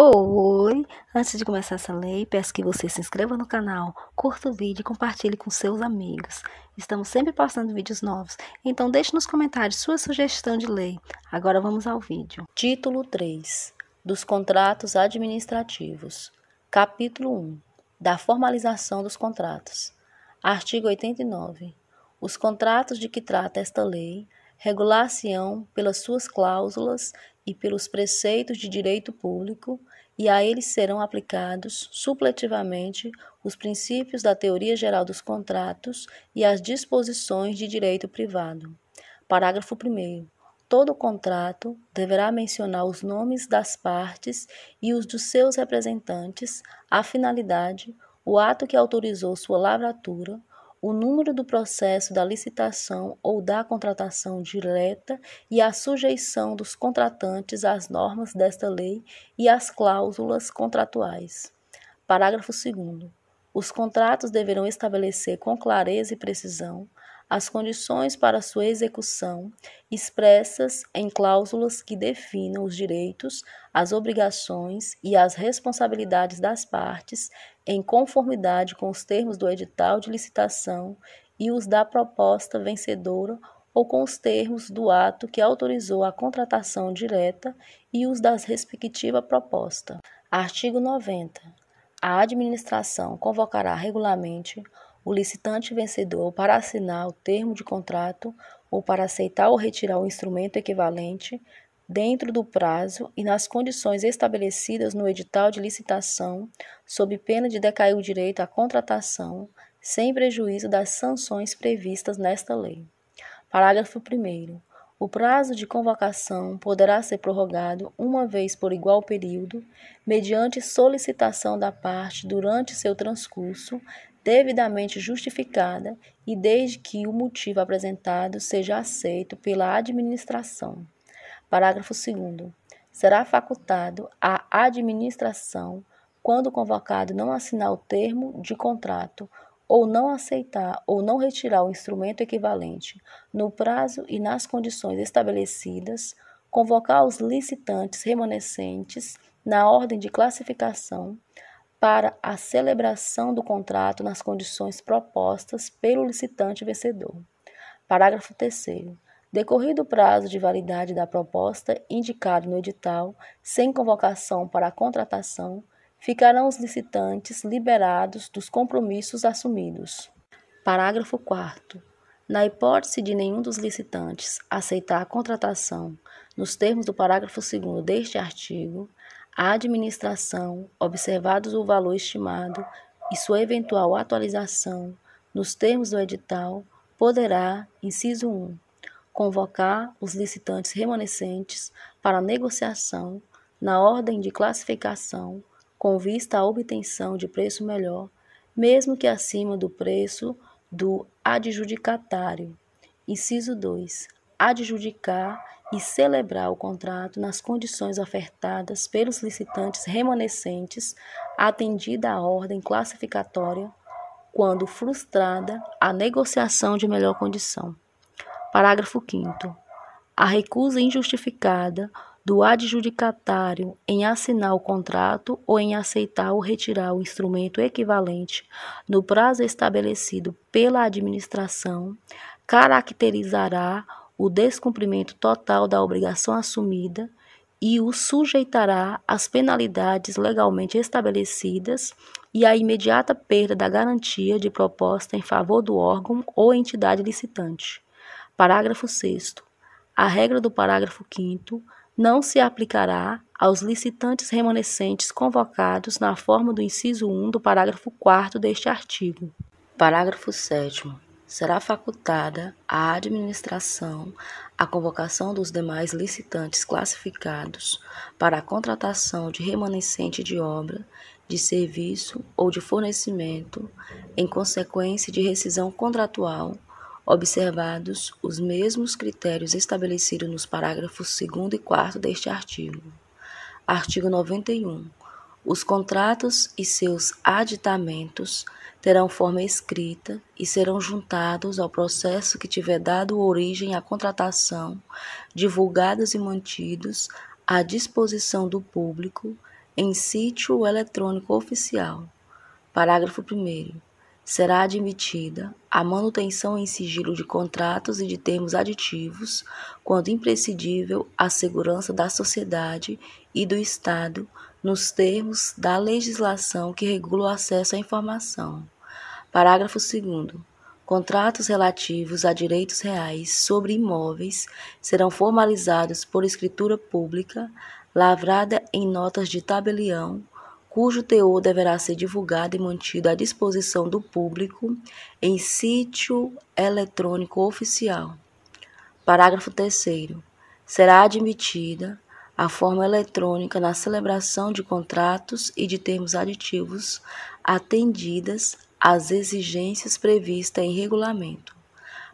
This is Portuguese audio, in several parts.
Oi! Antes de começar essa lei, peço que você se inscreva no canal, curta o vídeo e compartilhe com seus amigos. Estamos sempre postando vídeos novos, então deixe nos comentários sua sugestão de lei. Agora vamos ao vídeo. Título 3 dos Contratos Administrativos. Capítulo 1 da formalização dos contratos. Artigo 89. Os contratos de que trata esta lei regular-se-ão pelas suas cláusulas e pelos preceitos de direito público, e a eles serão aplicados, supletivamente, os princípios da teoria geral dos contratos e as disposições de direito privado. Parágrafo 1º. Todo contrato deverá mencionar os nomes das partes e os dos seus representantes, a finalidade, o ato que autorizou sua lavratura, o número do processo da licitação ou da contratação direta e a sujeição dos contratantes às normas desta lei e às cláusulas contratuais. Parágrafo 2º. Os contratos deverão estabelecer com clareza e precisão as condições para sua execução, expressas em cláusulas que definam os direitos, as obrigações e as responsabilidades das partes, em conformidade com os termos do edital de licitação e os da proposta vencedora ou com os termos do ato que autorizou a contratação direta e os da respectiva proposta. Artigo 90. A administração convocará regularmente o licitante vencedor para assinar o termo de contrato ou para aceitar ou retirar o instrumento equivalente dentro do prazo e nas condições estabelecidas no edital de licitação, sob pena de decair o direito à contratação, sem prejuízo das sanções previstas nesta lei. Parágrafo 1º. O prazo de convocação poderá ser prorrogado uma vez por igual período, mediante solicitação da parte durante seu transcurso, devidamente justificada e desde que o motivo apresentado seja aceito pela administração. Parágrafo 2º. Será facultado à administração, quando o convocado não assinar o termo de contrato, ou não aceitar ou não retirar o instrumento equivalente no prazo e nas condições estabelecidas, convocar os licitantes remanescentes na ordem de classificação para a celebração do contrato nas condições propostas pelo licitante vencedor. Parágrafo 3º. Decorrido o prazo de validade da proposta indicado no edital, sem convocação para a contratação, ficarão os licitantes liberados dos compromissos assumidos. Parágrafo 4º. Na hipótese de nenhum dos licitantes aceitar a contratação nos termos do parágrafo 2º deste artigo, a administração, observados o valor estimado e sua eventual atualização nos termos do edital, poderá, inciso 1, convocar os licitantes remanescentes para negociação na ordem de classificação com vista à obtenção de preço melhor, mesmo que acima do preço do adjudicatário. Inciso 2. Adjudicar e celebrar o contrato nas condições ofertadas pelos licitantes remanescentes, atendida a ordem classificatória, quando frustrada a negociação de melhor condição. Parágrafo 5º. A recusa injustificada do adjudicatário em assinar o contrato ou em aceitar ou retirar o instrumento equivalente no prazo estabelecido pela administração caracterizará o descumprimento total da obrigação assumida e o sujeitará às penalidades legalmente estabelecidas e à imediata perda da garantia de proposta em favor do órgão ou entidade licitante. Parágrafo 6º. A regra do parágrafo 5º não se aplicará aos licitantes remanescentes convocados na forma do inciso 1 do parágrafo 4º deste artigo. Parágrafo 7º. Será facultada à administração a convocação dos demais licitantes classificados para a contratação de remanescente de obra, de serviço ou de fornecimento, em consequência de rescisão contratual, observados os mesmos critérios estabelecidos nos parágrafos 2º e 4º deste artigo. Artigo 91. Os contratos e seus aditamentos terão forma escrita e serão juntados ao processo que tiver dado origem à contratação, divulgados e mantidos à disposição do público, em sítio eletrônico oficial. Parágrafo 1º. Será admitida a manutenção em sigilo de contratos e de termos aditivos, quando imprescindível à segurança da sociedade e do Estado, nos termos da legislação que regula o acesso à informação. Parágrafo 2º. Contratos relativos a direitos reais sobre imóveis serão formalizados por escritura pública, lavrada em notas de tabelião, cujo teor deverá ser divulgado e mantido à disposição do público em sítio eletrônico oficial. Parágrafo 3º. Será admitida a forma eletrônica na celebração de contratos e de termos aditivos, atendidas às exigências previstas em regulamento.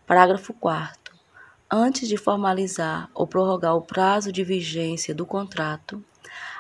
Parágrafo 4º. Antes de formalizar ou prorrogar o prazo de vigência do contrato,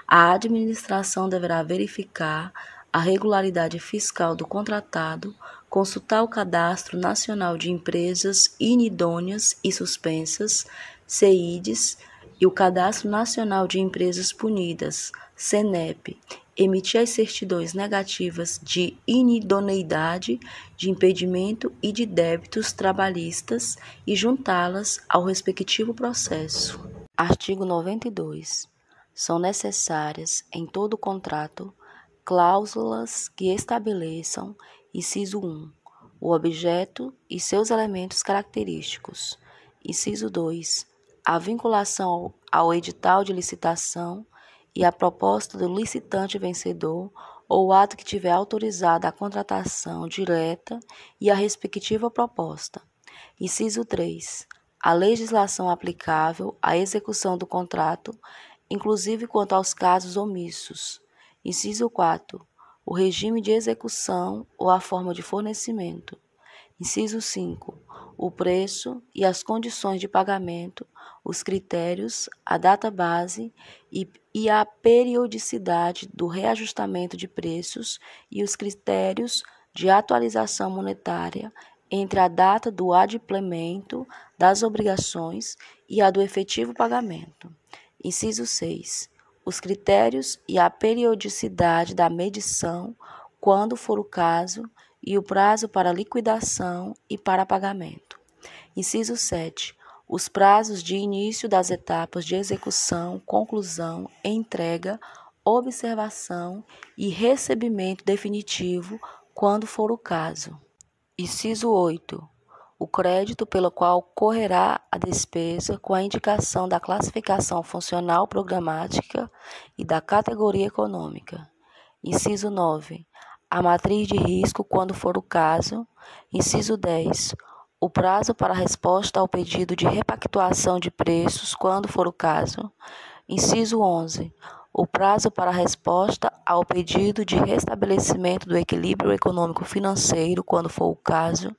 a administração deverá verificar a regularidade fiscal do contratado, consultar o Cadastro Nacional de Empresas Inidôneas e Suspensas, CEIDs, e o Cadastro Nacional de Empresas Punidas, CENEP, emitir as certidões negativas de inidoneidade, de impedimento e de débitos trabalhistas e juntá-las ao respectivo processo. Artigo 92. São necessárias, em todo contrato, cláusulas que estabeleçam, inciso 1, o objeto e seus elementos característicos. Inciso 2, a vinculação ao edital de licitação e a proposta do licitante vencedor ou o ato que tiver autorizado a contratação direta e a respectiva proposta. Inciso 3, a legislação aplicável à execução do contrato, inclusive quanto aos casos omissos. Inciso 4. O regime de execução ou a forma de fornecimento. Inciso 5. O preço e as condições de pagamento, os critérios, a data base e a periodicidade do reajustamento de preços e os critérios de atualização monetária entre a data do adimplemento das obrigações e a do efetivo pagamento. Inciso 6. Os critérios e a periodicidade da medição, quando for o caso, e o prazo para liquidação e para pagamento. Inciso 7. Os prazos de início das etapas de execução, conclusão, entrega, observação e recebimento definitivo, quando for o caso. Inciso 8. O crédito pelo qual correrá a despesa com a indicação da classificação funcional programática e da categoria econômica. Inciso 9. A matriz de risco, quando for o caso. Inciso 10. O prazo para resposta ao pedido de repactuação de preços, quando for o caso. Inciso 11. O prazo para resposta ao pedido de restabelecimento do equilíbrio econômico-financeiro, quando for o caso.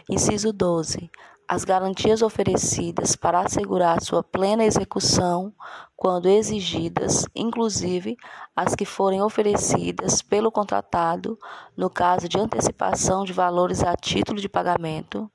Inciso 12. As garantias oferecidas para assegurar sua plena execução, quando exigidas, inclusive as que forem oferecidas pelo contratado, no caso de antecipação de valores a título de pagamento.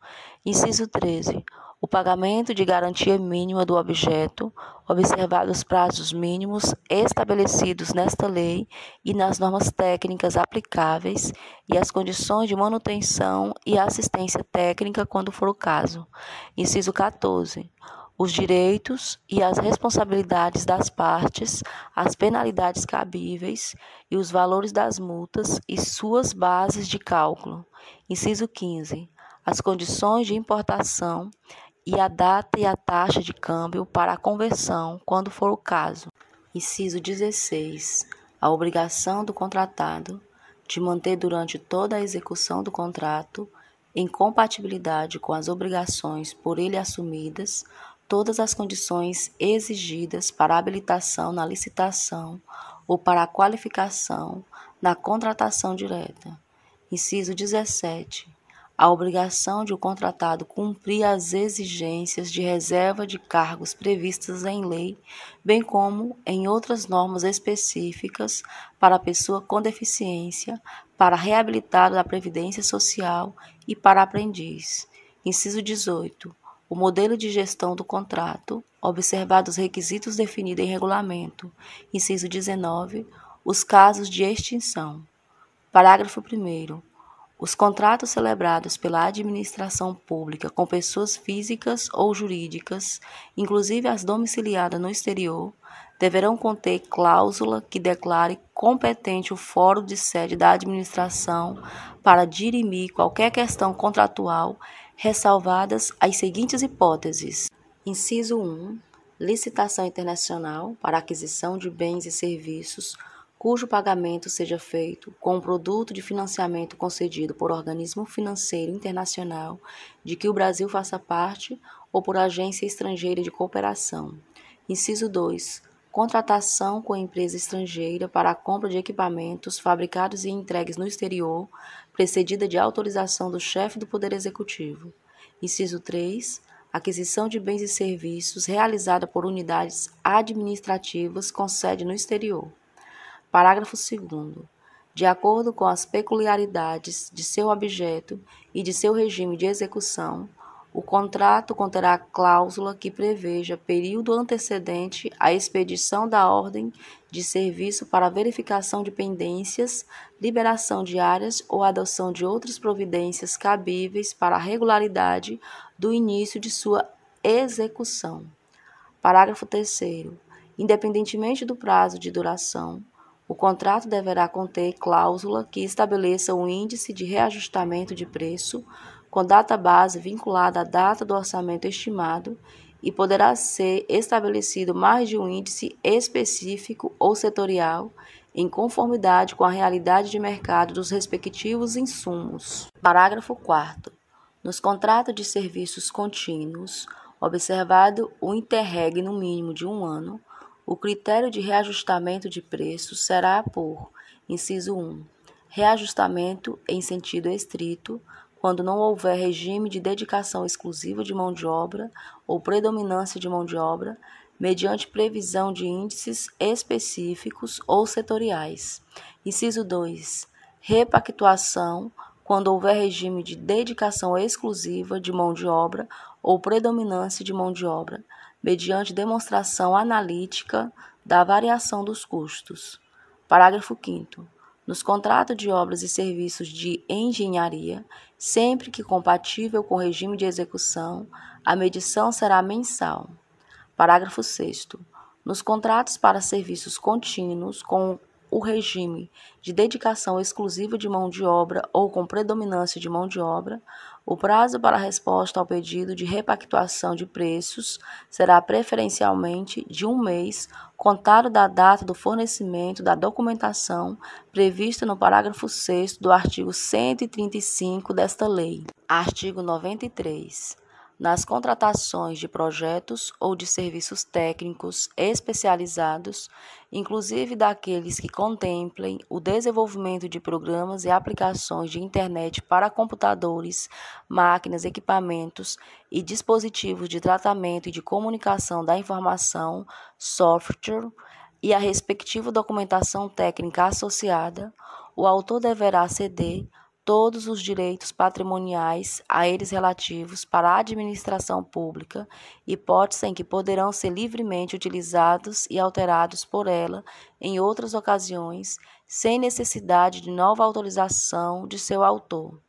Inciso 13. O pagamento de garantia mínima do objeto, observados os prazos mínimos estabelecidos nesta lei e nas normas técnicas aplicáveis e as condições de manutenção e assistência técnica, quando for o caso. Inciso 14. Os direitos e as responsabilidades das partes, as penalidades cabíveis e os valores das multas e suas bases de cálculo. Inciso 15. As condições de importação e a data e a taxa de câmbio para a conversão, quando for o caso. Inciso 16. A obrigação do contratado de manter durante toda a execução do contrato, em compatibilidade com as obrigações por ele assumidas, todas as condições exigidas para a habilitação na licitação ou para a qualificação na contratação direta. Inciso 17. A obrigação de o contratado cumprir as exigências de reserva de cargos previstas em lei, bem como em outras normas específicas para a pessoa com deficiência, para reabilitado da Previdência Social e para aprendiz. Inciso 18. O modelo de gestão do contrato, observados os requisitos definidos em regulamento. Inciso 19. os casos de extinção. Parágrafo 1º. Os contratos celebrados pela administração pública com pessoas físicas ou jurídicas, inclusive as domiciliadas no exterior, deverão conter cláusula que declare competente o fórum de sede da administração para dirimir qualquer questão contratual, ressalvadas as seguintes hipóteses. Inciso 1. Licitação internacional para aquisição de bens e serviços cujo pagamento seja feito com um produto de financiamento concedido por organismo financeiro internacional de que o Brasil faça parte ou por agência estrangeira de cooperação. Inciso 2. Contratação com empresa estrangeira para a compra de equipamentos fabricados e entregues no exterior, precedida de autorização do chefe do Poder Executivo. Inciso 3. Aquisição de bens e serviços realizada por unidades administrativas com sede no exterior. Parágrafo 2º. De acordo com as peculiaridades de seu objeto e de seu regime de execução, o contrato conterá cláusula que preveja período antecedente à expedição da ordem de serviço para verificação de pendências, liberação de áreas ou adoção de outras providências cabíveis para a regularidade do início de sua execução. Parágrafo 3º. Independentemente do prazo de duração, o contrato deverá conter cláusula que estabeleça o índice de reajustamento de preço com data base vinculada à data do orçamento estimado e poderá ser estabelecido mais de um índice específico ou setorial em conformidade com a realidade de mercado dos respectivos insumos. Parágrafo 4º. Nos contratos de serviços contínuos, observado o interregno mínimo de 1 ano, o critério de reajustamento de preços será por, inciso 1, reajustamento em sentido estrito, quando não houver regime de dedicação exclusiva de mão de obra ou predominância de mão de obra, mediante previsão de índices específicos ou setoriais. Inciso 2, repactuação, quando houver regime de dedicação exclusiva de mão de obra ou predominância de mão de obra, mediante demonstração analítica da variação dos custos. Parágrafo 5º. Nos contratos de obras e serviços de engenharia, sempre que compatível com o regime de execução, a medição será mensal. Parágrafo 6º. Nos contratos para serviços contínuos com o regime de dedicação exclusiva de mão de obra ou com predominância de mão de obra, o prazo para a resposta ao pedido de repactuação de preços será preferencialmente de 1 mês, contado da data do fornecimento da documentação prevista no parágrafo 6º do artigo 135 desta lei. Artigo 93. Nas contratações de projetos ou de serviços técnicos especializados, inclusive daqueles que contemplem o desenvolvimento de programas e aplicações de internet para computadores, máquinas, equipamentos e dispositivos de tratamento e de comunicação da informação, software e a respectiva documentação técnica associada, o autor deverá ceder todos os direitos patrimoniais a eles relativos para a administração pública, hipótese em que poderão ser livremente utilizados e alterados por ela em outras ocasiões, sem necessidade de nova autorização de seu autor.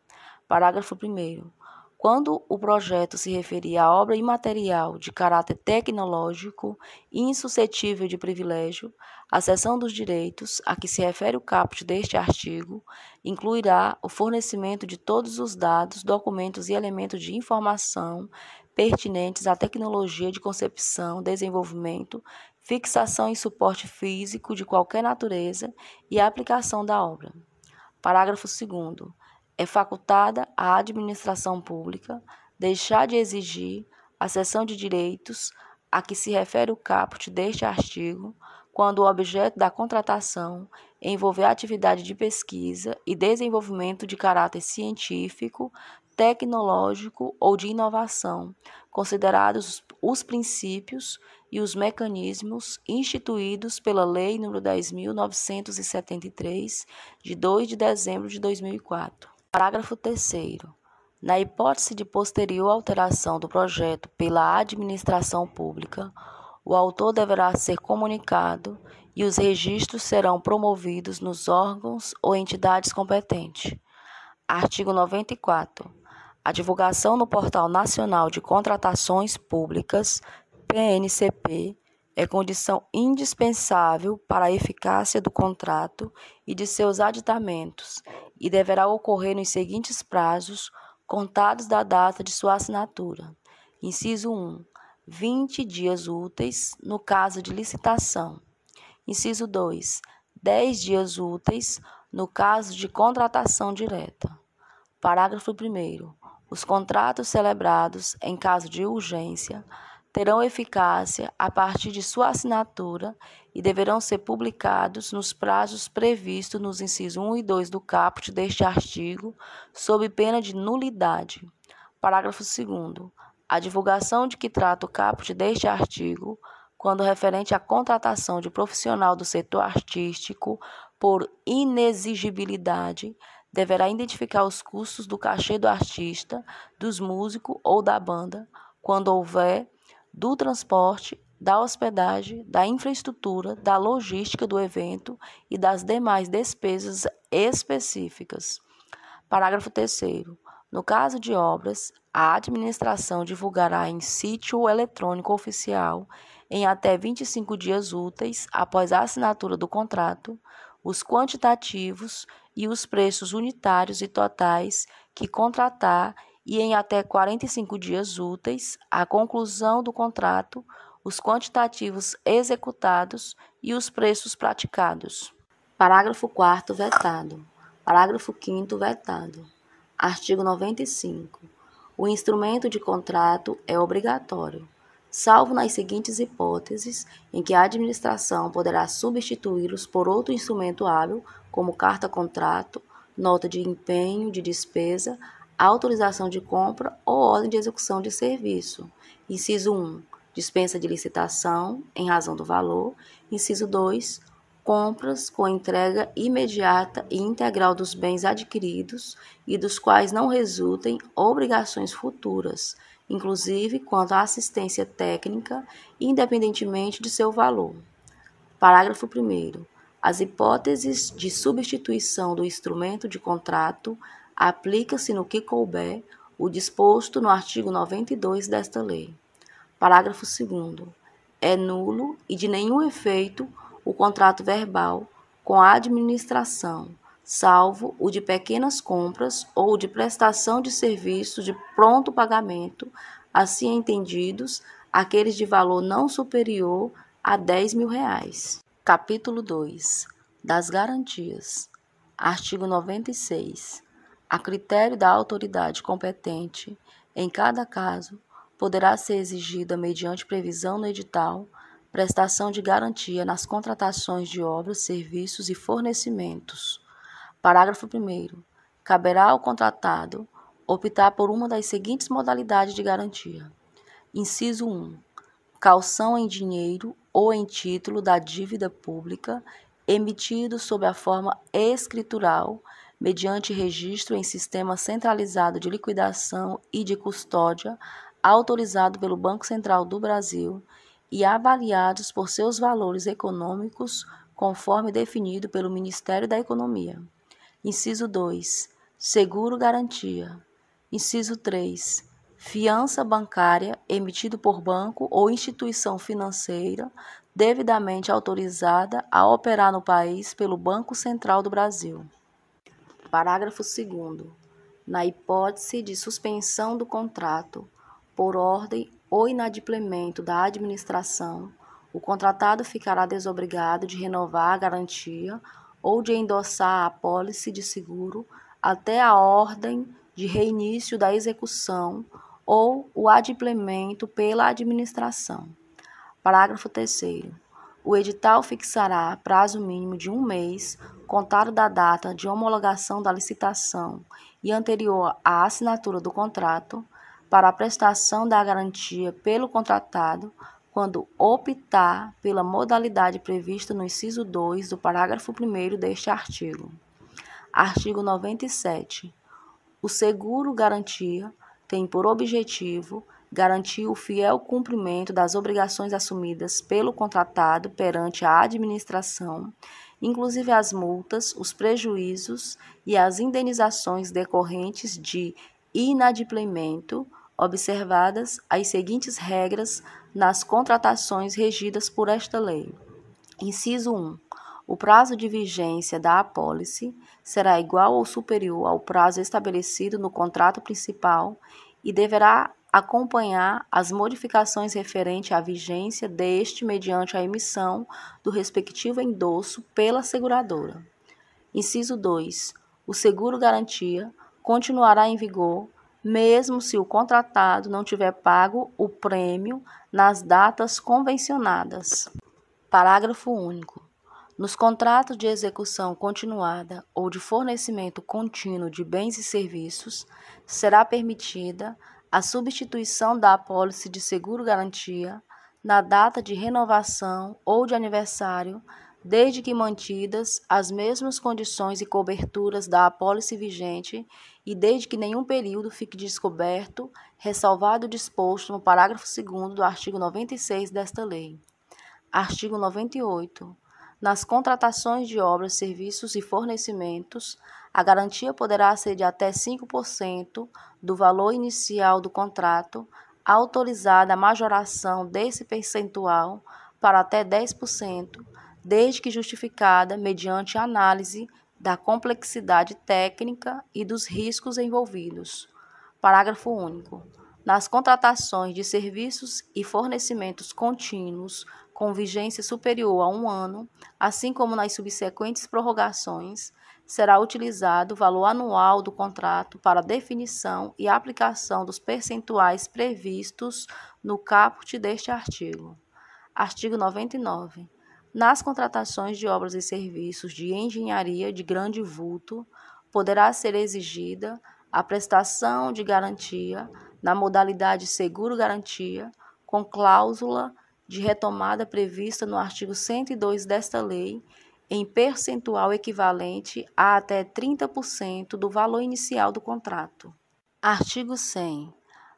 Parágrafo 1º. Quando o projeto se referir a obra imaterial de caráter tecnológico e insuscetível de privilégio, a cessão dos direitos a que se refere o caput deste artigo incluirá o fornecimento de todos os dados, documentos e elementos de informação pertinentes à tecnologia de concepção, desenvolvimento, fixação e suporte físico de qualquer natureza e aplicação da obra. Parágrafo 2º. É facultada à administração pública deixar de exigir a cessão de direitos a que se refere o caput deste artigo, quando o objeto da contratação envolver atividade de pesquisa e desenvolvimento de caráter científico, tecnológico ou de inovação, considerados os princípios e os mecanismos instituídos pela Lei nº 10.973, de 2 de dezembro de 2004. Parágrafo 3º. Na hipótese de posterior alteração do projeto pela administração pública, o autor deverá ser comunicado e os registros serão promovidos nos órgãos ou entidades competentes. Artigo 94. A divulgação no Portal Nacional de Contratações Públicas, PNCP, é condição indispensável para a eficácia do contrato e de seus aditamentos e deverá ocorrer nos seguintes prazos, contados da data de sua assinatura. Inciso 1. 20 dias úteis, no caso de licitação. Inciso 2. 10 dias úteis, no caso de contratação direta. Parágrafo 1º. Os contratos celebrados em caso de urgência terão eficácia a partir de sua assinatura e deverão ser publicados nos prazos previstos nos incisos 1 e 2 do caput deste artigo, sob pena de nulidade. Parágrafo 2º. A divulgação de que trata o caput deste artigo, quando referente à contratação de profissional do setor artístico por inexigibilidade, deverá identificar os custos do cachê do artista, dos músicos ou da banda, quando houver, do transporte, da hospedagem, da infraestrutura, da logística do evento e das demais despesas específicas. Parágrafo 3º. No caso de obras, a administração divulgará em sítio eletrônico oficial, em até 25 dias úteis após a assinatura do contrato, os quantitativos e os preços unitários e totais que contratar e em até 45 dias úteis à conclusão do contrato, os quantitativos executados e os preços praticados. Parágrafo 4º vetado. Parágrafo 5º vetado. Artigo 95. O instrumento de contrato é obrigatório, salvo nas seguintes hipóteses, em que a administração poderá substituí-los por outro instrumento hábil, como carta-contrato, nota de empenho de despesa, autorização de compra ou ordem de execução de serviço. Inciso 1. Dispensa de licitação, em razão do valor. Inciso 2. Compras com entrega imediata e integral dos bens adquiridos e dos quais não resultem obrigações futuras, inclusive quanto à assistência técnica, independentemente de seu valor. Parágrafo 1º. As hipóteses de substituição do instrumento de contrato aplica-se no que couber o disposto no artigo 92 desta lei. Parágrafo 2º. É nulo e de nenhum efeito o contrato verbal com a administração, salvo o de pequenas compras ou de prestação de serviços de pronto pagamento, assim entendidos aqueles de valor não superior a R$10.000. Capítulo 2. Das garantias. Artigo 96. A critério da autoridade competente, em cada caso, poderá ser exigida, mediante previsão no edital, prestação de garantia nas contratações de obras, serviços e fornecimentos. Parágrafo 1º. Caberá ao contratado optar por uma das seguintes modalidades de garantia. Inciso 1. Caução em dinheiro ou em título da dívida pública, emitido sob a forma escritural, mediante registro em sistema centralizado de liquidação e de custódia, autorizado pelo Banco Central do Brasil, e avaliados por seus valores econômicos conforme definido pelo Ministério da Economia. Inciso 2. Seguro-garantia. Inciso 3. Fiança bancária emitido por banco ou instituição financeira devidamente autorizada a operar no país pelo Banco Central do Brasil. Parágrafo 2º. Na hipótese de suspensão do contrato por ordem ou inadimplemento da administração, o contratado ficará desobrigado de renovar a garantia ou de endossar a apólice de seguro até a ordem de reinício da execução ou o adimplemento pela administração. Parágrafo 3º. O edital fixará prazo mínimo de 1 mês, contado da data de homologação da licitação e anterior à assinatura do contrato, para a prestação da garantia pelo contratado, quando optar pela modalidade prevista no inciso 2 do parágrafo 1º deste artigo. Artigo 97. O seguro-garantia tem por objetivo garantir o fiel cumprimento das obrigações assumidas pelo contratado perante a administração, inclusive as multas, os prejuízos e as indenizações decorrentes de inadimplemento, observadas as seguintes regras nas contratações regidas por esta lei. Inciso 1. O prazo de vigência da apólice será igual ou superior ao prazo estabelecido no contrato principal e deverá acompanhar as modificações referentes à vigência deste mediante a emissão do respectivo endosso pela seguradora. Inciso 2. O seguro-garantia continuará em vigor mesmo se o contratado não tiver pago o prêmio nas datas convencionadas. Parágrafo único. Nos contratos de execução continuada ou de fornecimento contínuo de bens e serviços, será permitida a substituição da apólice de seguro-garantia na data de renovação ou de aniversário, desde que mantidas as mesmas condições e coberturas da apólice vigente e desde que nenhum período fique descoberto, ressalvado o disposto no parágrafo 2º do artigo 96 desta lei. Artigo 98. Nas contratações de obras, serviços e fornecimentos, a garantia poderá ser de até 5% do valor inicial do contrato, autorizada a majoração desse percentual para até 10%, desde que justificada mediante análise da complexidade técnica e dos riscos envolvidos. Parágrafo único. Nas contratações de serviços e fornecimentos contínuos com vigência superior a 1 ano, assim como nas subsequentes prorrogações, será utilizado o valor anual do contrato para definição e aplicação dos percentuais previstos no caput deste artigo. Artigo 99. Nas contratações de obras e serviços de engenharia de grande vulto, poderá ser exigida a prestação de garantia na modalidade seguro-garantia, com cláusula de retomada prevista no artigo 102 desta lei, em percentual equivalente a até 30% do valor inicial do contrato. Artigo 100.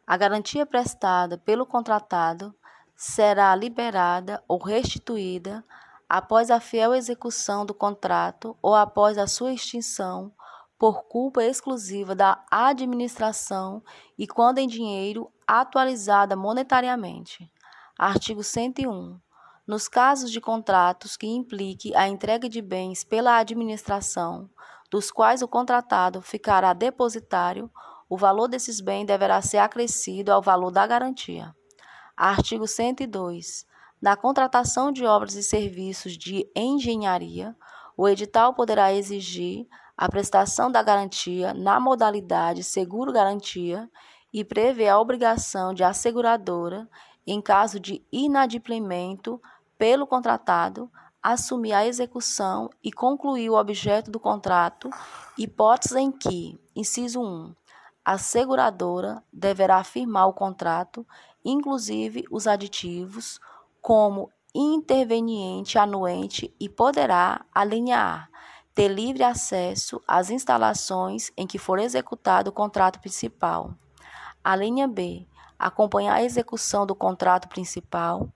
A garantia prestada pelo contratado será liberada ou restituída após a fiel execução do contrato ou após a sua extinção por culpa exclusiva da administração e quando em dinheiro atualizada monetariamente. Artigo 101. Nos casos de contratos que implique a entrega de bens pela administração, dos quais o contratado ficará depositário, o valor desses bens deverá ser acrescido ao valor da garantia. Artigo 102. Na contratação de obras e serviços de engenharia, o edital poderá exigir a prestação da garantia na modalidade seguro-garantia e prevê a obrigação de asseguradora, em caso de inadimplemento pelo contratado, assumir a execução e concluir o objeto do contrato, hipótese em que, inciso 1, a seguradora deverá firmar o contrato, inclusive os aditivos, como interveniente anuente e poderá, alínea A, ter livre acesso às instalações em que for executado o contrato principal. A linha B, acompanhar a execução do contrato principal.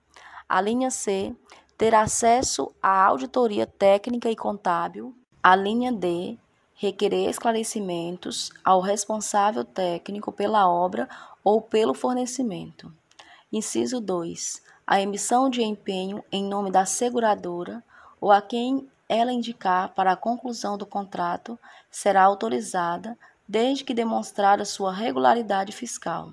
A linha C, ter acesso à auditoria técnica e contábil. A linha D, requerer esclarecimentos ao responsável técnico pela obra ou pelo fornecimento. Inciso 2. A emissão de empenho em nome da seguradora ou a quem ela indicar para a conclusão do contrato será autorizada, desde que demonstrada sua regularidade fiscal.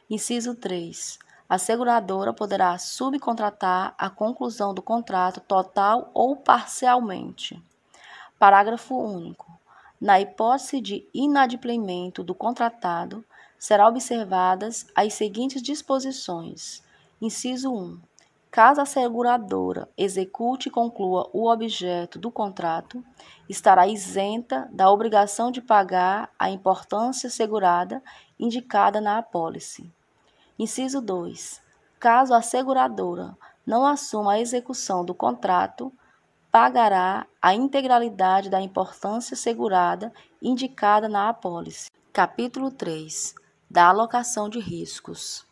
Inciso 3. A seguradora poderá subcontratar a conclusão do contrato total ou parcialmente. Parágrafo único. Na hipótese de inadimplemento do contratado, serão observadas as seguintes disposições. Inciso 1. Caso a seguradora execute e conclua o objeto do contrato, estará isenta da obrigação de pagar a importância segurada indicada na apólice. Inciso 2. Caso a seguradora não assuma a execução do contrato, pagará a integralidade da importância segurada indicada na apólice. Capítulo 3. Da alocação de riscos.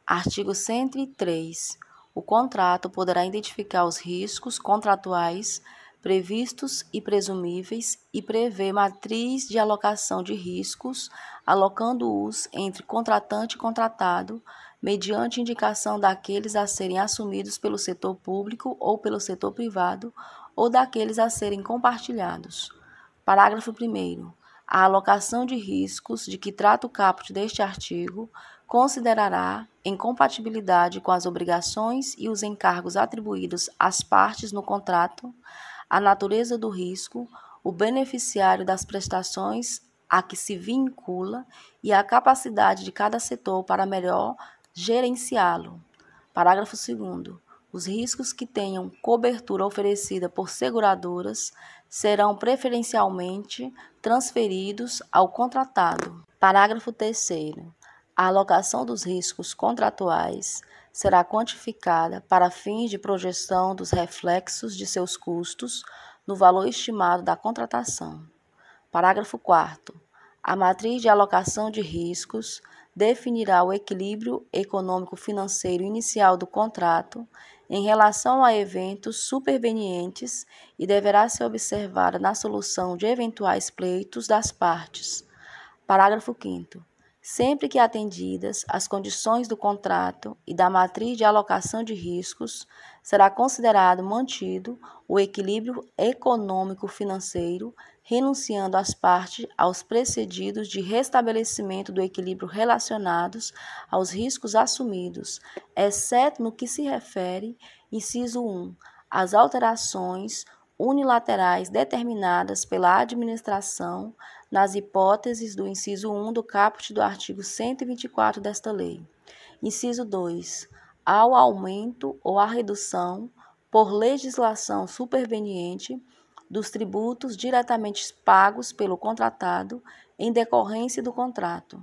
Artigo 103. O contrato poderá identificar os riscos contratuais previstos e presumíveis e prever matriz de alocação de riscos, alocando-os entre contratante e contratado, mediante indicação daqueles a serem assumidos pelo setor público ou pelo setor privado, ou daqueles a serem compartilhados. Parágrafo 1º. A alocação de riscos de que trata o caput deste artigo considerará, em compatibilidade com as obrigações e os encargos atribuídos às partes no contrato, a natureza do risco, o beneficiário das prestações a que se vincula e a capacidade de cada setor para melhor gerenciá-lo. Parágrafo 2º. Os riscos que tenham cobertura oferecida por seguradoras serão preferencialmente transferidos ao contratado. Parágrafo 3º. A alocação dos riscos contratuais será quantificada para fins de projeção dos reflexos de seus custos no valor estimado da contratação. Parágrafo 4º. A matriz de alocação de riscos definirá o equilíbrio econômico-financeiro inicial do contrato em relação a eventos supervenientes e deverá ser observada na solução de eventuais pleitos das partes. Parágrafo 5º. Sempre que atendidas as condições do contrato e da matriz de alocação de riscos, será considerado mantido o equilíbrio econômico-financeiro, renunciando as partes aos precedidos de restabelecimento do equilíbrio relacionados aos riscos assumidos, exceto no que se refere, inciso 1, às alterações unilaterais determinadas pela administração nas hipóteses do inciso 1 do caput do artigo 124 desta lei. Inciso 2. Ao aumento ou à redução, por legislação superveniente, dos tributos diretamente pagos pelo contratado em decorrência do contrato.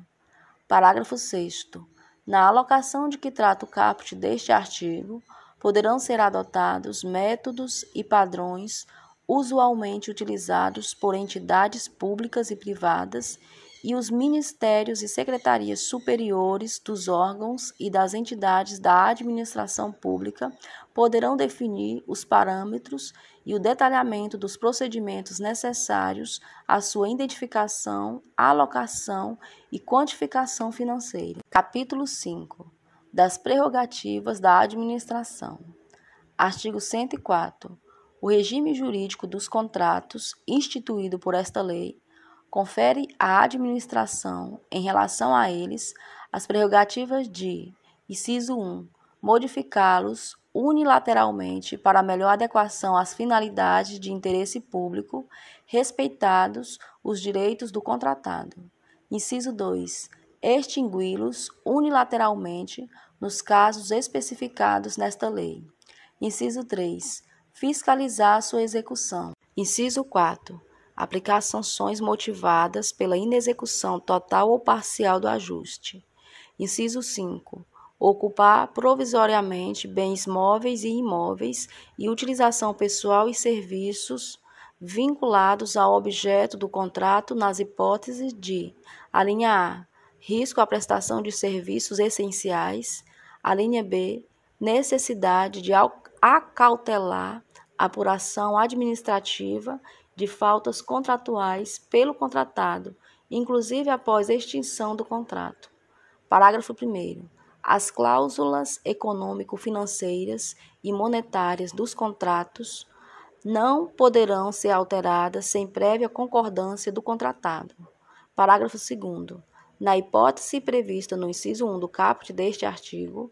Parágrafo 6º. Na alocação de que trata o caput deste artigo, poderão ser adotados métodos e padrões usualmente utilizados por entidades públicas e privadas e os ministérios e secretarias superiores dos órgãos e das entidades da administração pública poderão definir os parâmetros e o detalhamento dos procedimentos necessários à sua identificação, alocação e quantificação financeira. Capítulo 5. Das prerrogativas da administração. Artigo 104. O regime jurídico dos contratos, instituído por esta lei, confere à administração, em relação a eles, as prerrogativas de, inciso 1, modificá-los unilateralmente para melhor adequação às finalidades de interesse público, respeitados os direitos do contratado. Inciso 2, extingui-los unilateralmente nos casos especificados nesta lei. Inciso 3, fiscalizar sua execução. Inciso 4, aplicar sanções motivadas pela inexecução total ou parcial do ajuste. Inciso 5, ocupar provisoriamente bens móveis e imóveis e utilização pessoal e serviços vinculados ao objeto do contrato nas hipóteses de: a linha A, risco à prestação de serviços essenciais; a linha B, necessidade de acautelar apuração administrativa de faltas contratuais pelo contratado, inclusive após a extinção do contrato. Parágrafo 1º. As cláusulas econômico-financeiras e monetárias dos contratos não poderão ser alteradas sem prévia concordância do contratado. Parágrafo 2º. Na hipótese prevista no inciso 1 do caput deste artigo,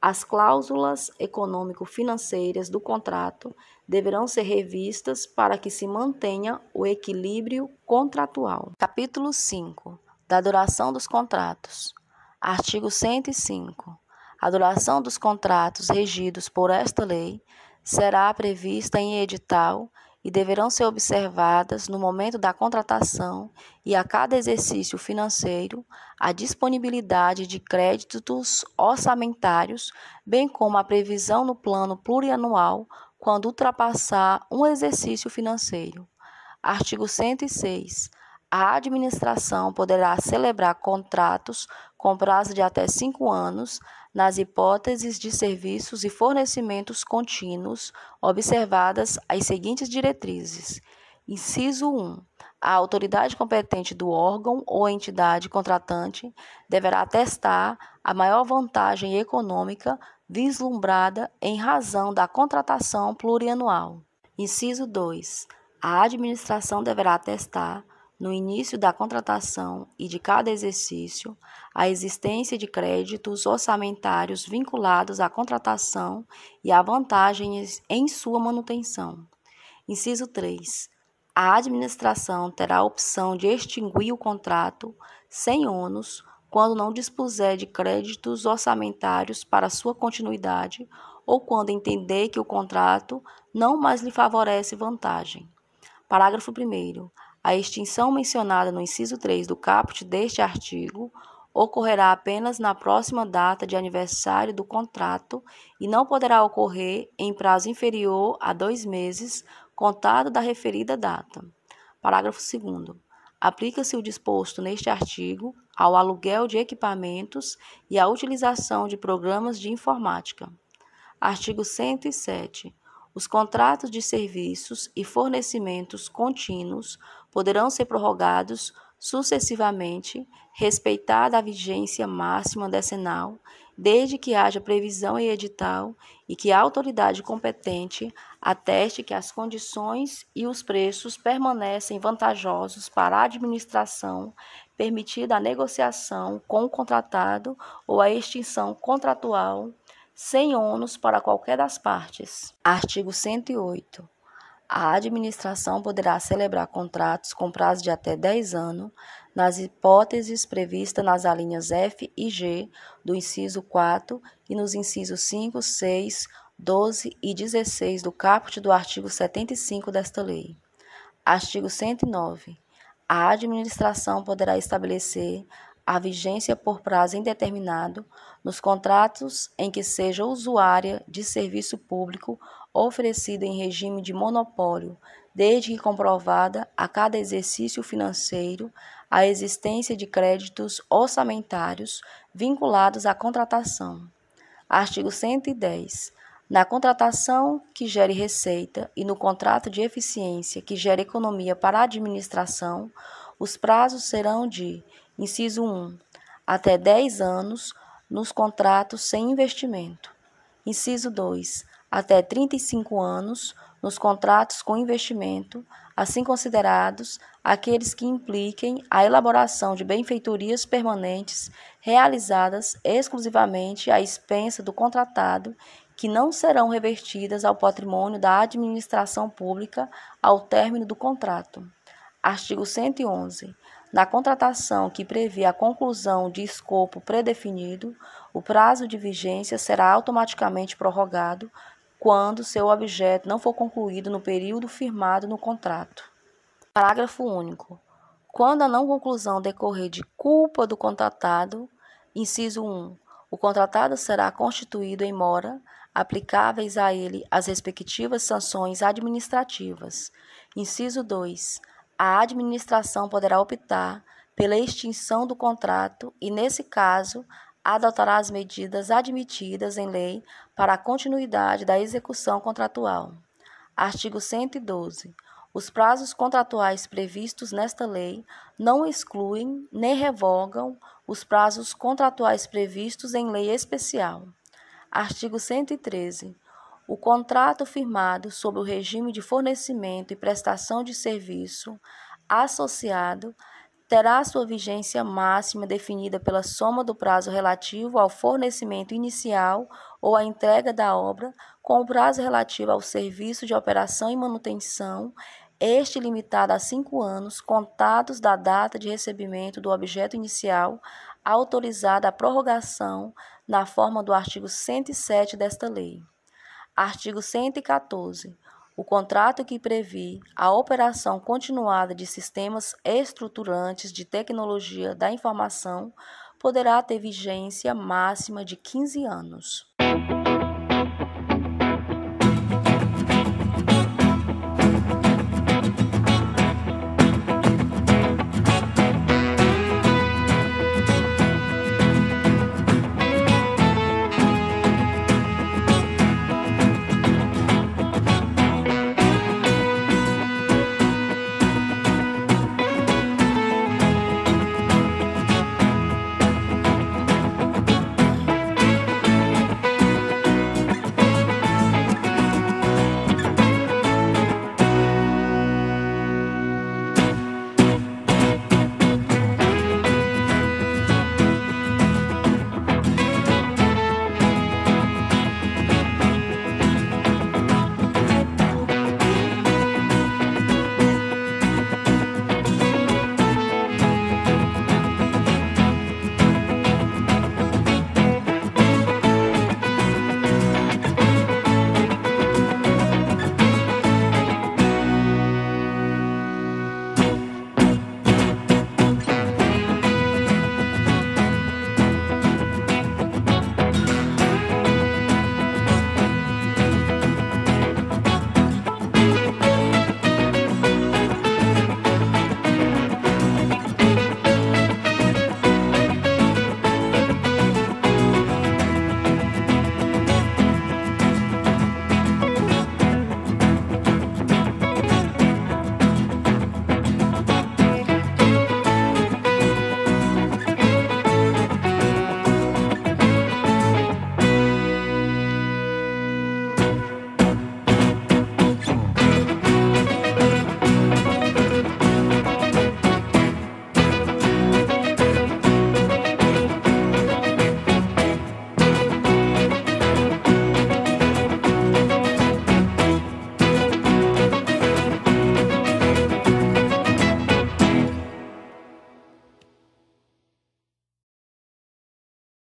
as cláusulas econômico-financeiras do contrato deverão ser revistas para que se mantenha o equilíbrio contratual. Capítulo 5. Da duração dos contratos. Artigo 105. A duração dos contratos regidos por esta lei será prevista em edital e deverão ser observadas no momento da contratação e a cada exercício financeiro a disponibilidade de créditos orçamentários, bem como a previsão no plano plurianual quando ultrapassar um exercício financeiro. Artigo 106. A administração poderá celebrar contratos com prazo de até 5 anos, nas hipóteses de serviços e fornecimentos contínuos, observadas as seguintes diretrizes. Inciso 1. A autoridade competente do órgão ou entidade contratante deverá atestar a maior vantagem econômica vislumbrada em razão da contratação plurianual. Inciso 2. A administração deverá atestar, no início da contratação e de cada exercício, a existência de créditos orçamentários vinculados à contratação e a vantagens em sua manutenção. Inciso 3. A administração terá a opção de extinguir o contrato sem ônus quando não dispuser de créditos orçamentários para sua continuidade ou quando entender que o contrato não mais lhe favorece vantagem. Parágrafo 1º. A extinção mencionada no inciso 3 do caput deste artigo ocorrerá apenas na próxima data de aniversário do contrato e não poderá ocorrer em prazo inferior a 2 meses, contado da referida data. Parágrafo 2º. Aplica-se o disposto neste artigo ao aluguel de equipamentos e à utilização de programas de informática. Artigo 107. Os contratos de serviços e fornecimentos contínuos poderão ser prorrogados sucessivamente, respeitada a vigência máxima decenal, desde que haja previsão em edital e que a autoridade competente ateste que as condições e os preços permanecem vantajosos para a administração, permitida a negociação com o contratado ou a extinção contratual, sem ônus para qualquer das partes. Artigo 108. A administração poderá celebrar contratos com prazo de até 10 anos, nas hipóteses previstas nas alíneas F e G do inciso 4 e nos incisos 5, 6, 12 e 16 do caput do artigo 75 desta lei. Artigo 109. A administração poderá estabelecer a vigência por prazo indeterminado nos contratos em que seja usuária de serviço público oferecido em regime de monopólio, desde que comprovada a cada exercício financeiro a existência de créditos orçamentários vinculados à contratação. Artigo 110. Na contratação que gere receita e no contrato de eficiência que gere economia para a administração, os prazos serão de: inciso 1, até 10 anos nos contratos sem investimento. Inciso 2, até 35 anos nos contratos com investimento, assim considerados aqueles que impliquem a elaboração de benfeitorias permanentes realizadas exclusivamente à expensa do contratado, que não serão revertidas ao patrimônio da administração pública ao término do contrato. Artigo 111. Na contratação que prevê a conclusão de escopo predefinido, o prazo de vigência será automaticamente prorrogado quando seu objeto não for concluído no período firmado no contrato. Parágrafo único. Quando a não conclusão decorrer de culpa do contratado, inciso 1, o contratado será constituído em mora, aplicáveis a ele as respectivas sanções administrativas. Inciso 2. A administração poderá optar pela extinção do contrato e, nesse caso, adotará as medidas admitidas em lei para a continuidade da execução contratual. Artigo 112. Os prazos contratuais previstos nesta lei não excluem nem revogam os prazos contratuais previstos em lei especial. Artigo 113. O contrato firmado sob o regime de fornecimento e prestação de serviço associado terá sua vigência máxima definida pela soma do prazo relativo ao fornecimento inicial ou à entrega da obra com o prazo relativo ao serviço de operação e manutenção, este limitado a 5 anos, contados da data de recebimento do objeto inicial, autorizada a prorrogação na forma do artigo 107 desta lei. Artigo 114. O contrato que prevê a operação continuada de sistemas estruturantes de tecnologia da informação poderá ter vigência máxima de 15 anos.